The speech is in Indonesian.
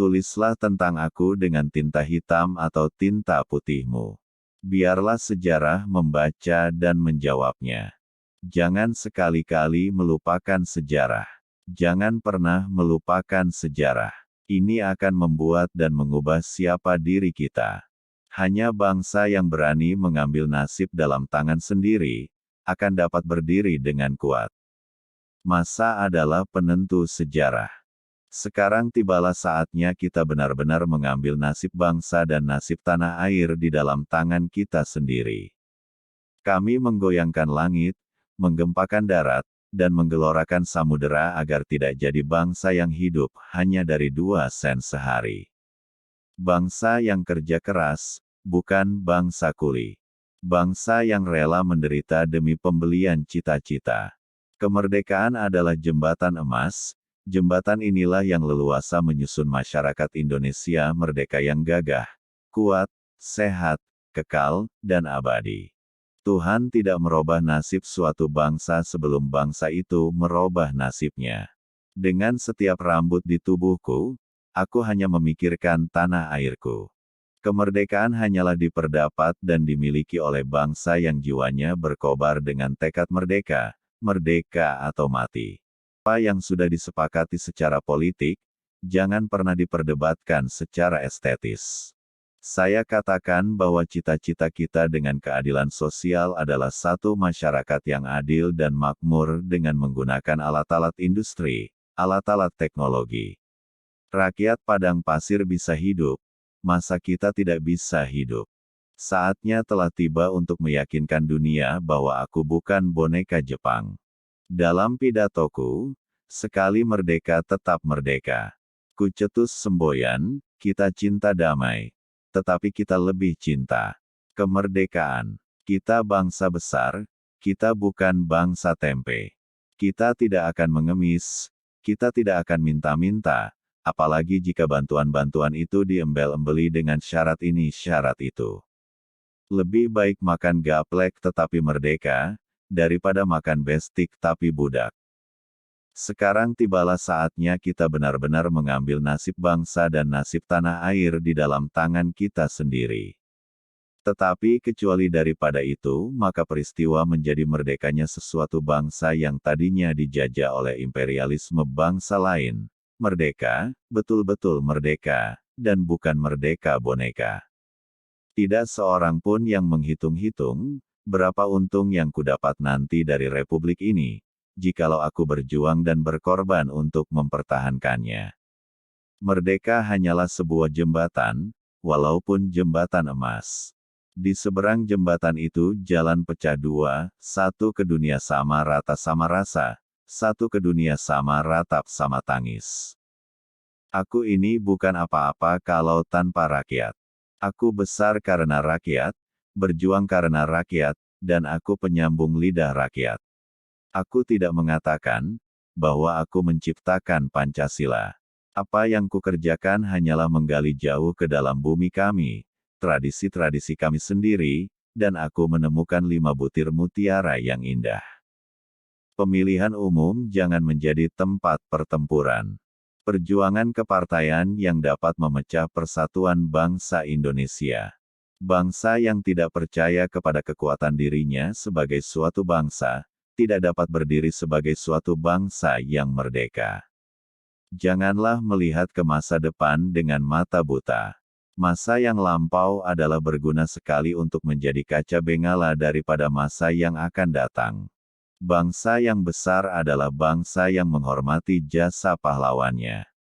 Tulislah tentang aku dengan tinta hitam atau tinta putihmu. Biarlah sejarah membaca dan menjawabnya. Jangan sekali-kali melupakan sejarah. Jangan pernah melupakan sejarah. Ini akan membuat dan mengubah siapa diri kita. Hanya bangsa yang berani mengambil nasib dalam tangan sendiri, akan dapat berdiri dengan kuat. Masa adalah penentu sejarah. Sekarang tibalah saatnya kita benar-benar mengambil nasib bangsa dan nasib tanah air di dalam tangan kita sendiri. Kami menggoyangkan langit, menggempakan darat, dan menggelorakan samudera agar tidak jadi bangsa yang hidup hanya dari 2 sen sehari. Bangsa yang kerja keras, bukan bangsa kuli. Bangsa yang rela menderita demi pembelian cita-cita. Kemerdekaan adalah jembatan emas. Jembatan inilah yang leluasa menyusun masyarakat Indonesia merdeka yang gagah, kuat, sehat, kekal, dan abadi. Tuhan tidak merubah nasib suatu bangsa sebelum bangsa itu merubah nasibnya. Dengan setiap rambut di tubuhku, aku hanya memikirkan tanah airku. Kemerdekaan hanyalah diperdapat dan dimiliki oleh bangsa yang jiwanya berkobar dengan tekad merdeka, merdeka atau mati. Apa yang sudah disepakati secara politik, jangan pernah diperdebatkan secara estetis. Saya katakan bahwa cita-cita kita dengan keadilan sosial adalah satu masyarakat yang adil dan makmur dengan menggunakan alat-alat industri, alat-alat teknologi. Rakyat padang pasir bisa hidup, masa kita tidak bisa hidup? Saatnya telah tiba untuk meyakinkan dunia bahwa aku bukan boneka Jepang. Dalam pidatoku, sekali merdeka tetap merdeka. Ku cetus semboyan, kita cinta damai. Tetapi kita lebih cinta kemerdekaan. Kita bangsa besar, kita bukan bangsa tempe. Kita tidak akan mengemis, kita tidak akan minta-minta, apalagi jika bantuan-bantuan itu diembel-embeli dengan syarat ini syarat itu. Lebih baik makan gaplek tetapi merdeka, daripada makan bestik tapi budak. Sekarang tibalah saatnya kita benar-benar mengambil nasib bangsa dan nasib tanah air di dalam tangan kita sendiri. Tetapi kecuali daripada itu, maka peristiwa menjadi merdekanya sesuatu bangsa yang tadinya dijajah oleh imperialisme bangsa lain, merdeka, betul-betul merdeka, dan bukan merdeka boneka. Tidak seorang pun yang menghitung-hitung, berapa untung yang kudapat nanti dari republik ini, jikalau aku berjuang dan berkorban untuk mempertahankannya. Merdeka hanyalah sebuah jembatan, walaupun jembatan emas. Di seberang jembatan itu jalan pecah 2, satu ke dunia sama rata sama rasa, satu ke dunia sama ratap sama tangis. Aku ini bukan apa-apa kalau tanpa rakyat. Aku besar karena rakyat, berjuang karena rakyat, dan aku penyambung lidah rakyat. Aku tidak mengatakan bahwa aku menciptakan Pancasila. Apa yang kukerjakan hanyalah menggali jauh ke dalam bumi kami, tradisi-tradisi kami sendiri, dan aku menemukan 5 butir mutiara yang indah. Pemilihan umum jangan menjadi tempat pertempuran. Perjuangan kepartaian yang dapat memecah persatuan bangsa Indonesia. Bangsa yang tidak percaya kepada kekuatan dirinya sebagai suatu bangsa, tidak dapat berdiri sebagai suatu bangsa yang merdeka. Janganlah melihat ke masa depan dengan mata buta. Masa yang lampau adalah berguna sekali untuk menjadi kaca bengala daripada masa yang akan datang. Bangsa yang besar adalah bangsa yang menghormati jasa pahlawannya.